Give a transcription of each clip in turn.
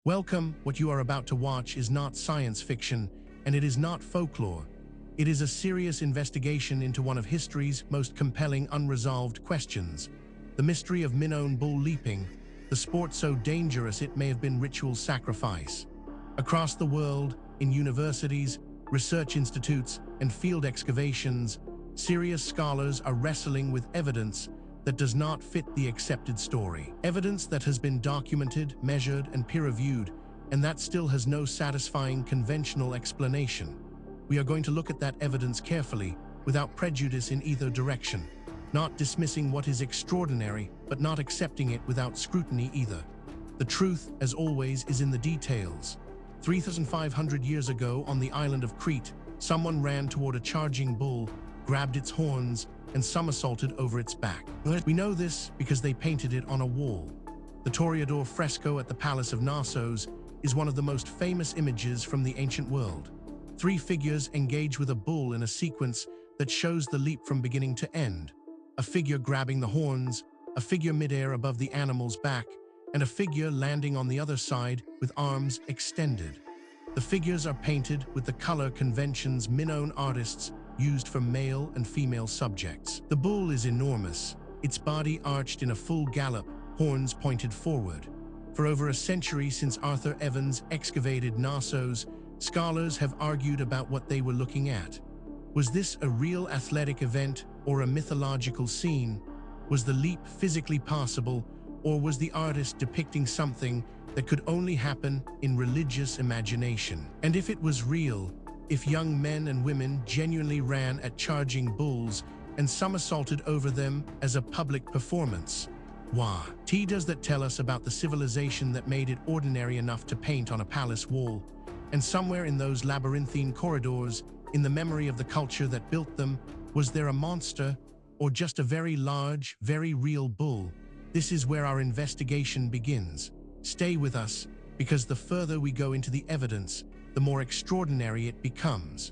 Welcome. What you are about to watch is not science fiction, and it is not folklore. It is a serious investigation into one of history's most compelling unresolved questions, the mystery of Minoan Bull Leaping, the sport so dangerous it may have been ritual sacrifice. Across the world, in universities, research institutes, and field excavations, serious scholars are wrestling with evidence that does not fit the accepted story. Evidence that has been documented, measured, and peer-reviewed, and that still has no satisfying conventional explanation. We are going to look at that evidence carefully, without prejudice in either direction, not dismissing what is extraordinary, but not accepting it without scrutiny either. The truth, as always, is in the details. 3,500 years ago, on the island of Crete, someone ran toward a charging bull, grabbed its horns, and somersaulted over its back. We know this because they painted it on a wall. The Toreador Fresco at the Palace of Knossos is one of the most famous images from the ancient world. Three figures engage with a bull in a sequence that shows the leap from beginning to end. A figure grabbing the horns, a figure midair above the animal's back, and a figure landing on the other side with arms extended. The figures are painted with the color conventions Minoan artists used for male and female subjects. The bull is enormous, its body arched in a full gallop, horns pointed forward. For over a century since Arthur Evans excavated Knossos, scholars have argued about what they were looking at. Was this a real athletic event or a mythological scene? Was the leap physically possible, or was the artist depicting something that could only happen in religious imagination? And if it was real, if young men and women genuinely ran at charging bulls and somersaulted over them as a public performance, what does that tell us about the civilization that made it ordinary enough to paint on a palace wall? And somewhere in those labyrinthine corridors, in the memory of the culture that built them, was there a monster, or just a very large, very real bull? This is where our investigation begins. Stay with us, because the further we go into the evidence, the more extraordinary it becomes.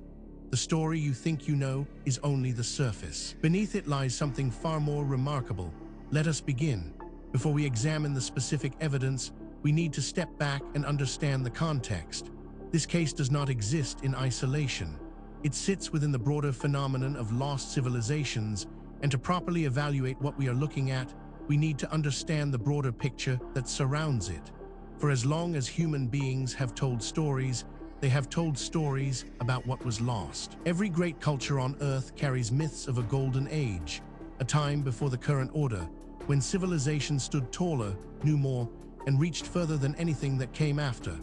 The story you think you know is only the surface. Beneath it lies something far more remarkable. Let us begin. Before we examine the specific evidence, we need to step back and understand the context. This case does not exist in isolation. It sits within the broader phenomenon of lost civilizations, and to properly evaluate what we are looking at, we need to understand the broader picture that surrounds it. For as long as human beings have told stories, they have told stories about what was lost. Every great culture on Earth carries myths of a golden age, a time before the current order, when civilization stood taller, knew more, and reached further than anything that came after.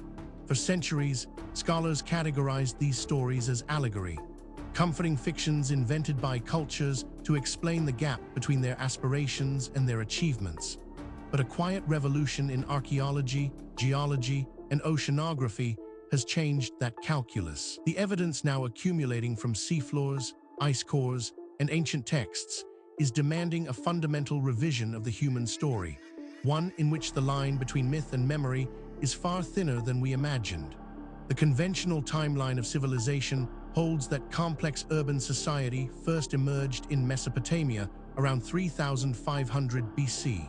For centuries, scholars categorized these stories as allegory, comforting fictions invented by cultures to explain the gap between their aspirations and their achievements. But a quiet revolution in archaeology, geology, and oceanography has changed that calculus. The evidence now accumulating from seafloors, ice cores, and ancient texts is demanding a fundamental revision of the human story, one in which the line between myth and memory is far thinner than we imagined. The conventional timeline of civilization holds that complex urban society first emerged in Mesopotamia around 3,500 BC.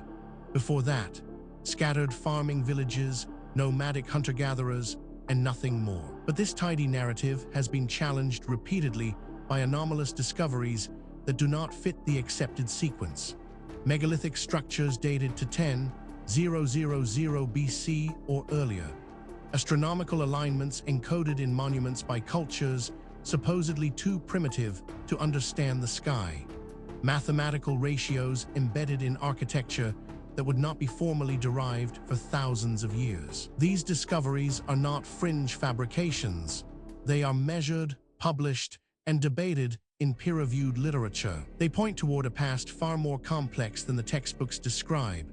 Before that, scattered farming villages, nomadic hunter-gatherers, and nothing more. But this tidy narrative has been challenged repeatedly by anomalous discoveries that do not fit the accepted sequence. Megalithic structures dated to 10,000 BC or earlier. Astronomical alignments encoded in monuments by cultures supposedly too primitive to understand the sky. Mathematical ratios embedded in architecture that would not be formally derived for thousands of years. These discoveries are not fringe fabrications. They are measured, published, and debated in peer-reviewed literature. They point toward a past far more complex than the textbooks describe.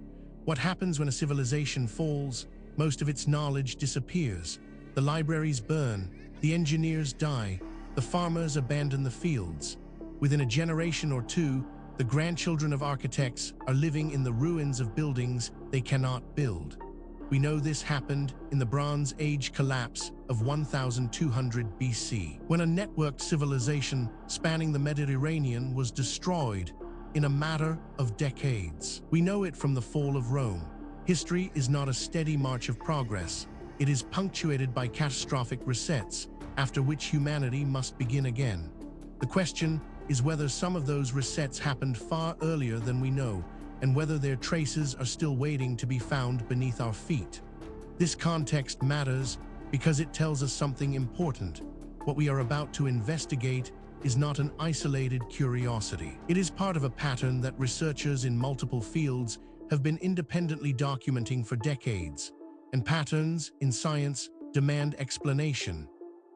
What happens when a civilization falls? Most of its knowledge disappears. The libraries burn, the engineers die, the farmers abandon the fields. Within a generation or two, the grandchildren of architects are living in the ruins of buildings they cannot build. We know this happened in the Bronze Age collapse of 1200 BC, when a networked civilization spanning the Mediterranean was destroyed in a matter of decades. We know it from the fall of Rome. History is not a steady march of progress. it is punctuated by catastrophic resets, after which humanity must begin again. The question is whether some of those resets happened far earlier than we know, and whether their traces are still waiting to be found beneath our feet. This context matters because it tells us something important. What we are about to investigate is not an isolated curiosity. It is part of a pattern that researchers in multiple fields have been independently documenting for decades, and patterns in science demand explanation.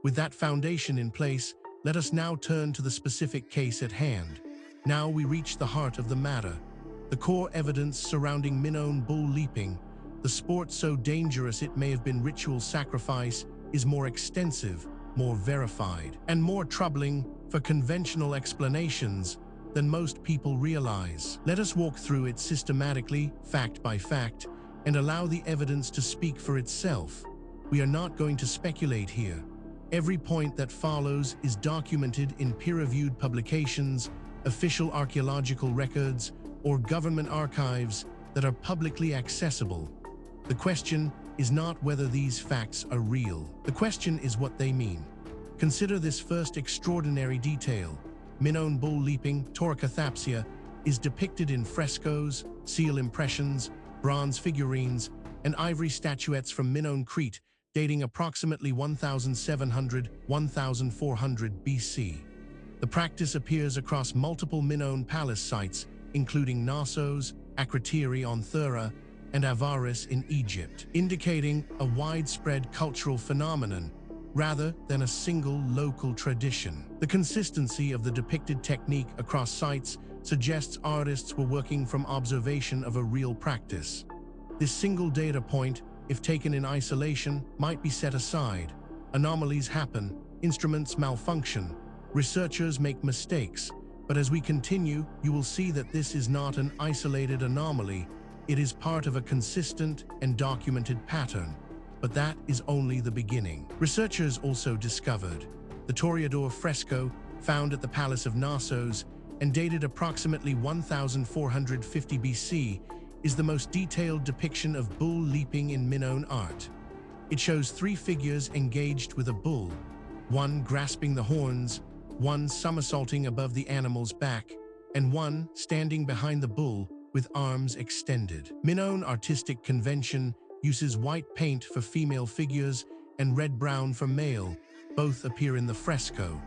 With that foundation in place, let us now turn to the specific case at hand. Now we reach the heart of the matter, the core evidence surrounding Minoan Bull Leaping. The sport so dangerous it may have been ritual sacrifice is more extensive, more verified, and more troubling for conventional explanations than most people realize. Let us walk through it systematically, fact by fact, and allow the evidence to speak for itself. We are not going to speculate here. Every point that follows is documented in peer-reviewed publications, official archaeological records, or government archives that are publicly accessible. The question is not whether these facts are real. The question is what they mean. Consider this first extraordinary detail. Minoan bull leaping, Toreador is depicted in frescoes, seal impressions, bronze figurines, and ivory statuettes from Minoan Crete, dating approximately 1700–1400 BC. The practice appears across multiple Minoan palace sites, including Knossos, Akrotiri on Thera, and Avaris in Egypt, indicating a widespread cultural phenomenon rather than a single local tradition. The consistency of the depicted technique across sites suggests artists were working from observation of a real practice. This single data point, if taken in isolation, might be set aside. Anomalies happen, instruments malfunction, researchers make mistakes, but as we continue, you will see that this is not an isolated anomaly. It is part of a consistent and documented pattern. But that is only the beginning. Researchers also discovered the Toreador Fresco, found at the Palace of Knossos and dated approximately 1450 BC, is the most detailed depiction of bull leaping in Minoan art. It shows three figures engaged with a bull, one grasping the horns, one somersaulting above the animal's back, and one standing behind the bull with arms extended. Minoan artistic convention uses white paint for female figures and red-brown for male. Both appear in the fresco.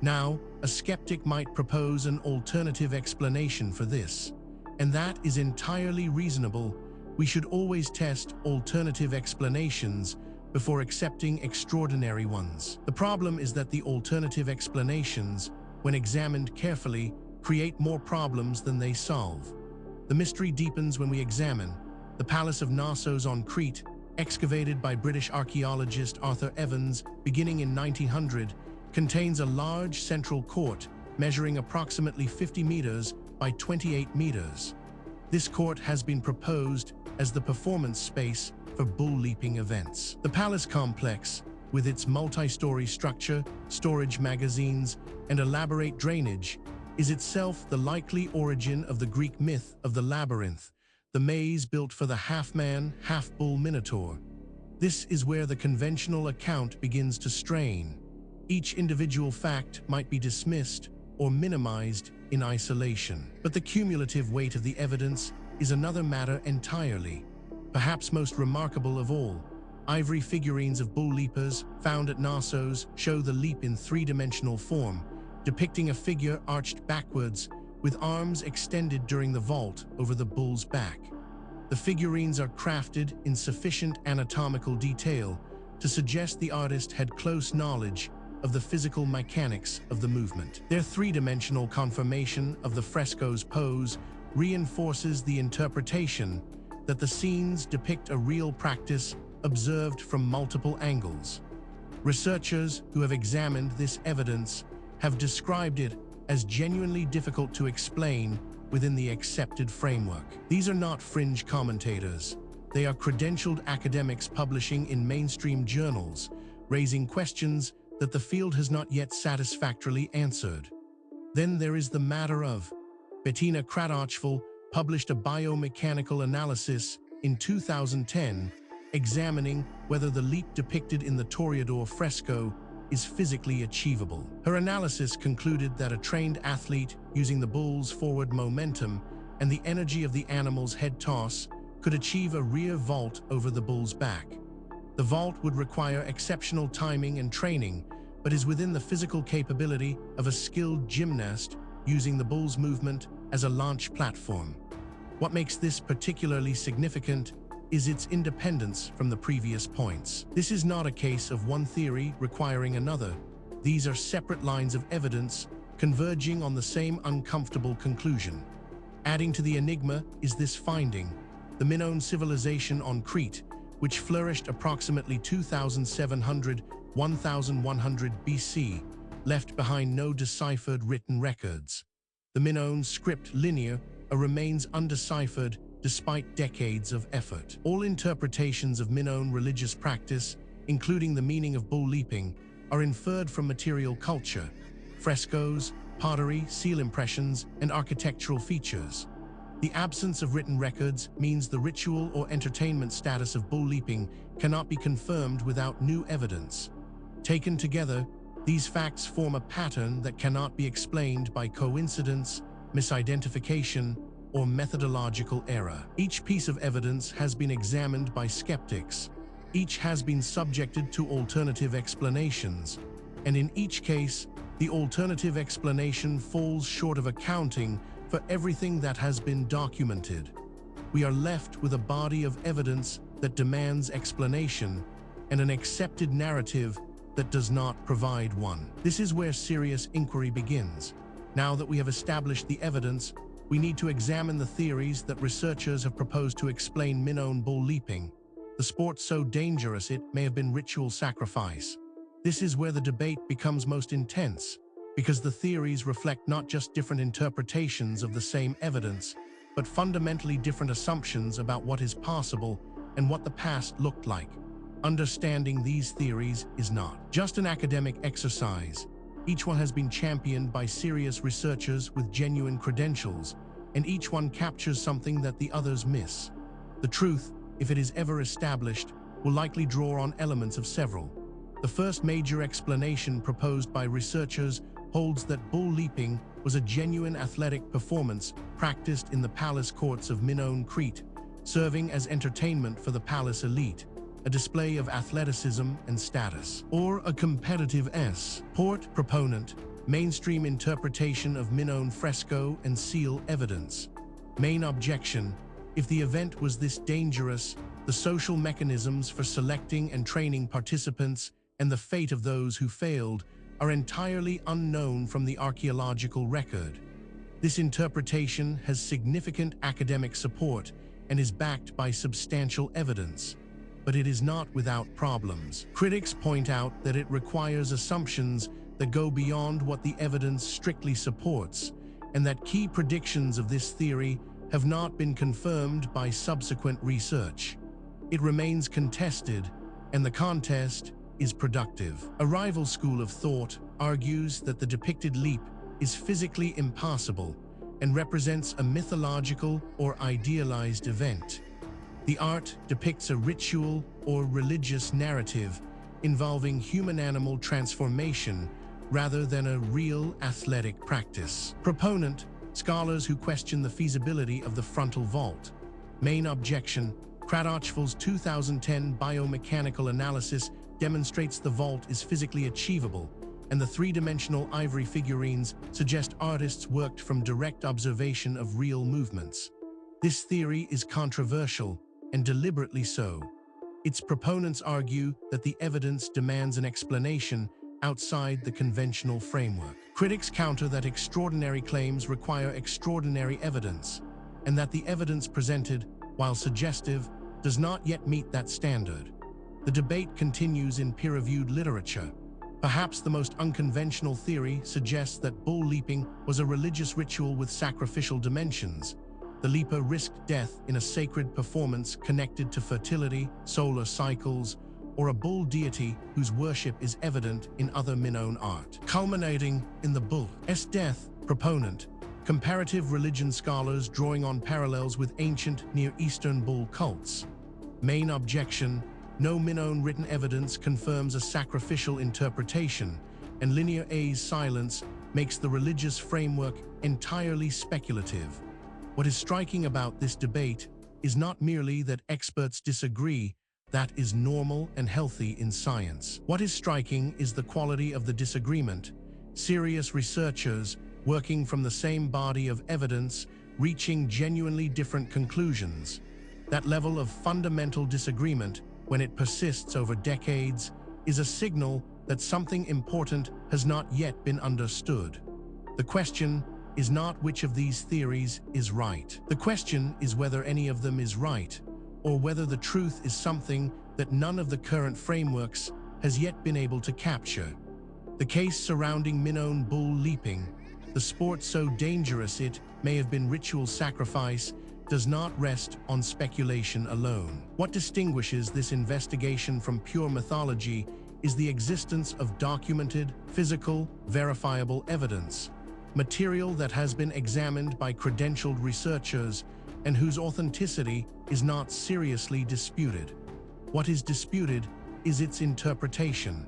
Now, a skeptic might propose an alternative explanation for this, and that is entirely reasonable. We should always test alternative explanations before accepting extraordinary ones. The problem is that the alternative explanations, when examined carefully, create more problems than they solve. The mystery deepens when we examine the Palace of Knossos on Crete, excavated by British archaeologist Arthur Evans beginning in 1900, contains a large central court measuring approximately 50 meters by 28 meters. This court has been proposed as the performance space for bull leaping events. The palace complex, with its multi-story structure, storage magazines, and elaborate drainage, is itself the likely origin of the Greek myth of the labyrinth, the maze built for the half-man, half-bull Minotaur. This is where the conventional account begins to strain. Each individual fact might be dismissed or minimized in isolation. But the cumulative weight of the evidence is another matter entirely. Perhaps most remarkable of all, ivory figurines of bull leapers found at Knossos show the leap in three-dimensional form, depicting a figure arched backwards with arms extended during the vault over the bull's back. The figurines are crafted in sufficient anatomical detail to suggest the artist had close knowledge of the physical mechanics of the movement. Their three-dimensional confirmation of the fresco's pose reinforces the interpretation that the scenes depict a real practice observed from multiple angles. Researchers who have examined this evidence have described it as genuinely difficult to explain within the accepted framework. These are not fringe commentators. They are credentialed academics publishing in mainstream journals, raising questions that the field has not yet satisfactorily answered. Then there is the matter of Bettina Kratochval published a biomechanical analysis in 2010 examining whether the leap depicted in the Toreador Fresco is physically achievable. Her analysis concluded that a trained athlete, using the bull's forward momentum and the energy of the animal's head toss, could achieve a rear vault over the bull's back. The vault would require exceptional timing and training, but is within the physical capability of a skilled gymnast using the bull's movement as a launch platform. What makes this particularly significant is its independence from the previous points. This is not a case of one theory requiring another. These are separate lines of evidence converging on the same uncomfortable conclusion. Adding to the enigma is this finding: the Minoan civilization on Crete, which flourished approximately 2700–1100 BC, left behind no deciphered written records. The Minoan script linear remains undeciphered despite decades of effort. All interpretations of Minoan religious practice, including the meaning of bull leaping, are inferred from material culture, frescoes, pottery, seal impressions, and architectural features. The absence of written records means the ritual or entertainment status of bull leaping cannot be confirmed without new evidence. Taken together, these facts form a pattern that cannot be explained by coincidence, misidentification, or methodological error. Each piece of evidence has been examined by skeptics. Each has been subjected to alternative explanations, and in each case, the alternative explanation falls short of accounting for everything that has been documented. We are left with a body of evidence that demands explanation and an accepted narrative that does not provide one. This is where serious inquiry begins. Now that we have established the evidence, we need to examine the theories that researchers have proposed to explain Minoan bull leaping, the sport so dangerous it may have been ritual sacrifice. This is where the debate becomes most intense, because the theories reflect not just different interpretations of the same evidence, but fundamentally different assumptions about what is possible and what the past looked like. Understanding these theories is not just an academic exercise. Each one has been championed by serious researchers with genuine credentials, and each one captures something that the others miss. The truth, if it is ever established, will likely draw on elements of several. The first major explanation proposed by researchers holds that bull leaping was a genuine athletic performance practiced in the palace courts of Minoan Crete, serving as entertainment for the palace elite, a display of athleticism and status. Or a competitive sport proponent, mainstream interpretation of Minoan fresco and seal evidence. Main objection: if the event was this dangerous, the social mechanisms for selecting and training participants and the fate of those who failed are entirely unknown from the archaeological record. This interpretation has significant academic support and is backed by substantial evidence, but it is not without problems. Critics point out that it requires assumptions that go beyond what the evidence strictly supports, and that key predictions of this theory have not been confirmed by subsequent research. It remains contested, and the contest is productive. A rival school of thought argues that the depicted leap is physically impossible and represents a mythological or idealized event. The art depicts a ritual or religious narrative involving human-animal transformation rather than a real athletic practice. Proponent: scholars who question the feasibility of the frontal vault. Main objection: Cretochval's 2010 biomechanical analysis demonstrates the vault is physically achievable, and the three-dimensional ivory figurines suggest artists worked from direct observation of real movements. This theory is controversial, and deliberately so. Its proponents argue that the evidence demands an explanation outside the conventional framework. Critics counter that extraordinary claims require extraordinary evidence, and that the evidence presented, while suggestive, does not yet meet that standard. The debate continues in peer-reviewed literature. Perhaps the most unconventional theory suggests that bull leaping was a religious ritual with sacrificial dimensions. The leaper risked death in a sacred performance connected to fertility, solar cycles, or a bull deity whose worship is evident in other Minoan art. Culminating in the bull's death. Proponent: comparative religion scholars drawing on parallels with ancient Near Eastern bull cults. Main objection: no Minoan written evidence confirms a sacrificial interpretation, and Linear A's silence makes the religious framework entirely speculative. What is striking about this debate is not merely that experts disagree. That is normal and healthy in science. What is striking is the quality of the disagreement. Serious researchers, working from the same body of evidence, reaching genuinely different conclusions. That level of fundamental disagreement, when it persists over decades, is a signal that something important has not yet been understood. The question is not which of these theories is right. The question is whether any of them is right, or whether the truth is something that none of the current frameworks has yet been able to capture. The case surrounding Minoan Bull Leaping, the sport so dangerous it may have been ritual sacrifice, does not rest on speculation alone. What distinguishes this investigation from pure mythology is the existence of documented, physical, verifiable evidence, material that has been examined by credentialed researchers and whose authenticity is not seriously disputed. What is disputed is its interpretation.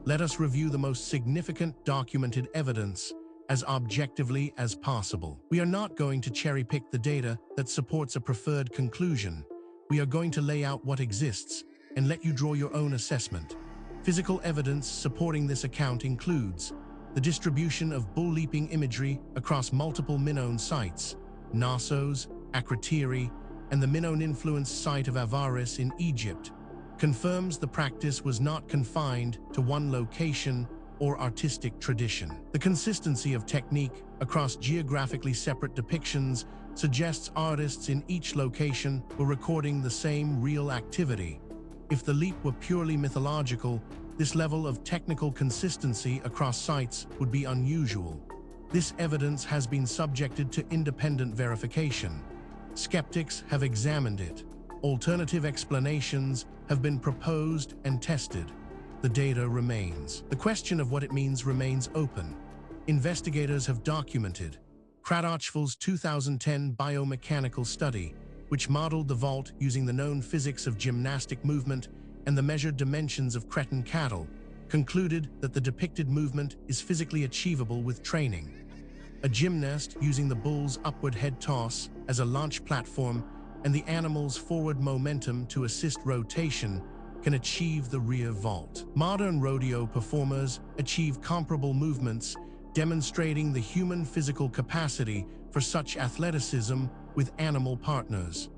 Let us review the most significant documented evidence as objectively as possible. We are not going to cherry-pick the data that supports a preferred conclusion. We are going to lay out what exists and let you draw your own assessment. Physical evidence supporting this account includes the distribution of bull leaping imagery across multiple Minoan sites, Knossos, Crete, and the Minoan-influenced site of Avaris in Egypt, confirms the practice was not confined to one location or artistic tradition. The consistency of technique across geographically separate depictions suggests artists in each location were recording the same real activity. If the leap were purely mythological, this level of technical consistency across sites would be unusual. This evidence has been subjected to independent verification. Skeptics have examined it. Alternative explanations have been proposed and tested. The data remains. The question of what it means remains open. Investigators have documented Crete 2010 biomechanical study, which modeled the vault using the known physics of gymnastic movement and the measured dimensions of Cretan cattle, concluded that the depicted movement is physically achievable with training. A gymnast using the bull's upward head toss as a launch platform and the animal's forward momentum to assist rotation can achieve the rear vault. Modern rodeo performers achieve comparable movements, demonstrating the human physical capacity for such athleticism with animal partners.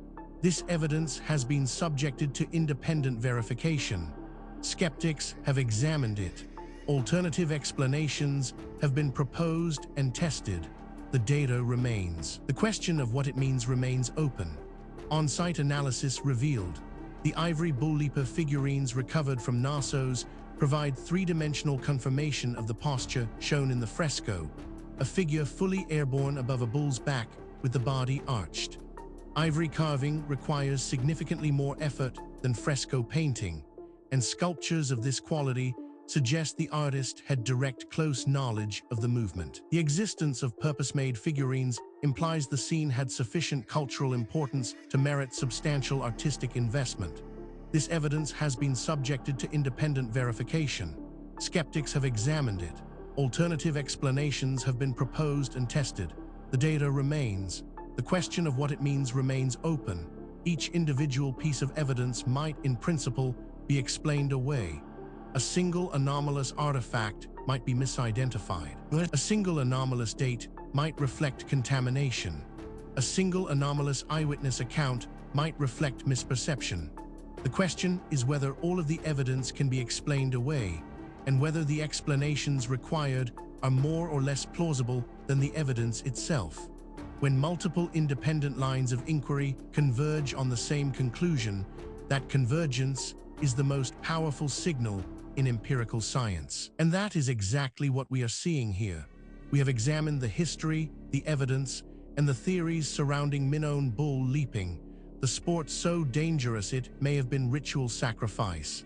This evidence has been subjected to independent verification. Skeptics have examined it. Alternative explanations have been proposed and tested. The data remains. The question of what it means remains open. On-site analysis revealed the ivory bull leaper figurines recovered from Knossos provide three-dimensional confirmation of the posture shown in the fresco, a figure fully airborne above a bull's back with the body arched. Ivory carving requires significantly more effort than fresco painting, and sculptures of this quality suggest the artist had direct, close knowledge of the movement. The existence of purpose-made figurines implies the scene had sufficient cultural importance to merit substantial artistic investment. This evidence has been subjected to independent verification. Skeptics have examined it. Alternative explanations have been proposed and tested. The data remains. The question of what it means remains open. Each individual piece of evidence might, in principle, be explained away. A single anomalous artifact might be misidentified. A single anomalous date might reflect contamination. A single anomalous eyewitness account might reflect misperception. The question is whether all of the evidence can be explained away, and whether the explanations required are more or less plausible than the evidence itself. When multiple independent lines of inquiry converge on the same conclusion, that convergence is the most powerful signal in empirical science. And that is exactly what we are seeing here. We have examined the history, the evidence, and the theories surrounding Minoan Bull Leaping, the sport so dangerous it may have been ritual sacrifice.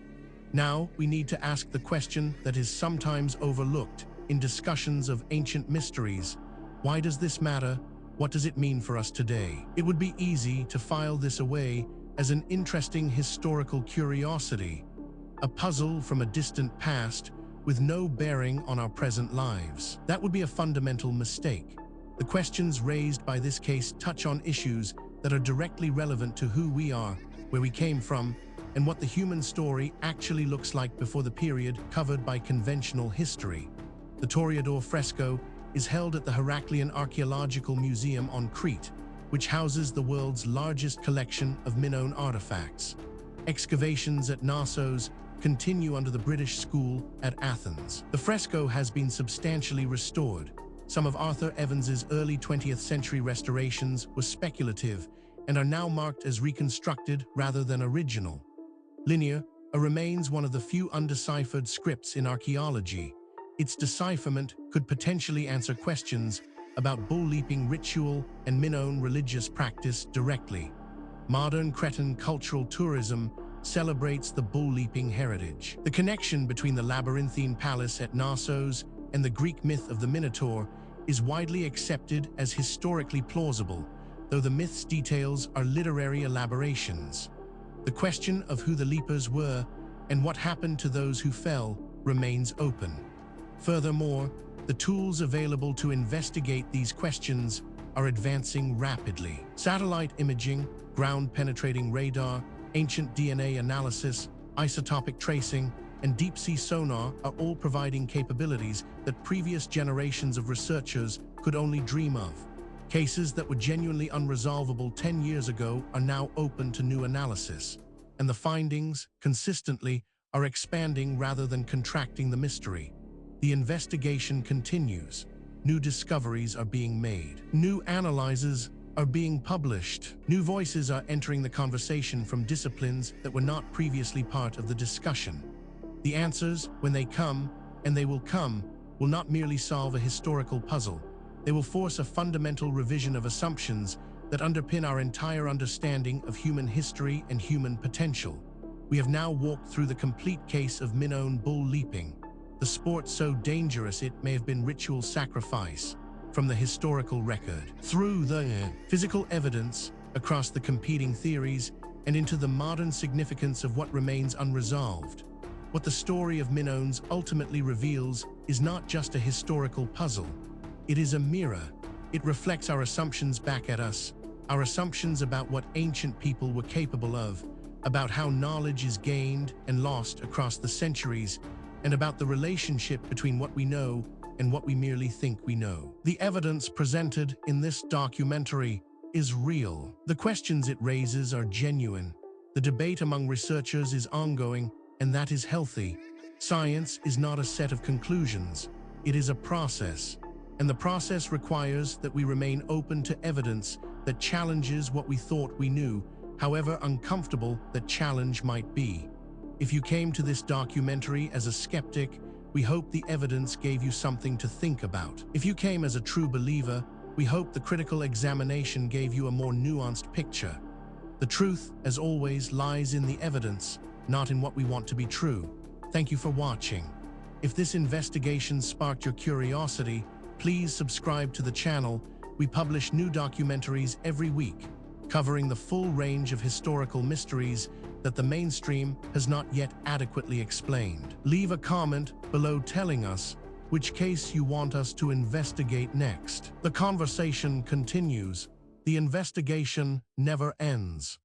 Now, we need to ask the question that is sometimes overlooked in discussions of ancient mysteries. Why does this matter? What does it mean for us today? It would be easy to file this away as an interesting historical curiosity, a puzzle from a distant past with no bearing on our present lives. That would be a fundamental mistake. The questions raised by this case touch on issues that are directly relevant to who we are, where we came from, and what the human story actually looks like before the period covered by conventional history. The Toreador Fresco is held at the Heraclean Archaeological Museum on Crete, which houses the world's largest collection of Minoan artifacts. Excavations at Knossos continue under the British School at Athens. The fresco has been substantially restored. Some of Arthur Evans's early 20th century restorations were speculative and are now marked as reconstructed rather than original. Linear remains one of the few undeciphered scripts in archaeology. Its decipherment could potentially answer questions about bull leaping ritual and Minoan religious practice directly. Modern Cretan cultural tourism celebrates the bull leaping heritage. The connection between the labyrinthine palace at Knossos and the Greek myth of the Minotaur is widely accepted as historically plausible, though the myth's details are literary elaborations. The question of who the leapers were and what happened to those who fell remains open. Furthermore, the tools available to investigate these questions are advancing rapidly. Satellite imaging, ground-penetrating radar, ancient DNA analysis, isotopic tracing, and deep-sea sonar are all providing capabilities that previous generations of researchers could only dream of. Cases that were genuinely unresolvable 10 years ago are now open to new analysis, and the findings, consistently, are expanding rather than contracting the mystery. The investigation continues. New discoveries are being made. New analyses are being published. New voices are entering the conversation from disciplines that were not previously part of the discussion. The answers, when they come, and they will come, will not merely solve a historical puzzle. They will force a fundamental revision of assumptions that underpin our entire understanding of human history and human potential. We have now walked through the complete case of Minoan Bull Leaping, the sport so dangerous it may have been ritual sacrifice, from the historical record, through the physical evidence, across the competing theories, and into the modern significance of what remains unresolved. What the story of Minoans ultimately reveals is not just a historical puzzle. It is a mirror. It reflects our assumptions back at us, our assumptions about what ancient people were capable of, about how knowledge is gained and lost across the centuries, and about the relationship between what we know and what we merely think we know. The evidence presented in this documentary is real. The questions it raises are genuine. The debate among researchers is ongoing, and that is healthy. Science is not a set of conclusions. It is a process. And the process requires that we remain open to evidence that challenges what we thought we knew, however uncomfortable that challenge might be. If you came to this documentary as a skeptic, we hope the evidence gave you something to think about. If you came as a true believer, we hope the critical examination gave you a more nuanced picture. The truth, as always, lies in the evidence, not in what we want to be true. Thank you for watching. If this investigation sparked your curiosity, please subscribe to the channel. We publish new documentaries every week, covering the full range of historical mysteries that the mainstream has not yet adequately explained. Leave a comment below telling us which case you want us to investigate next. The conversation continues. The investigation never ends.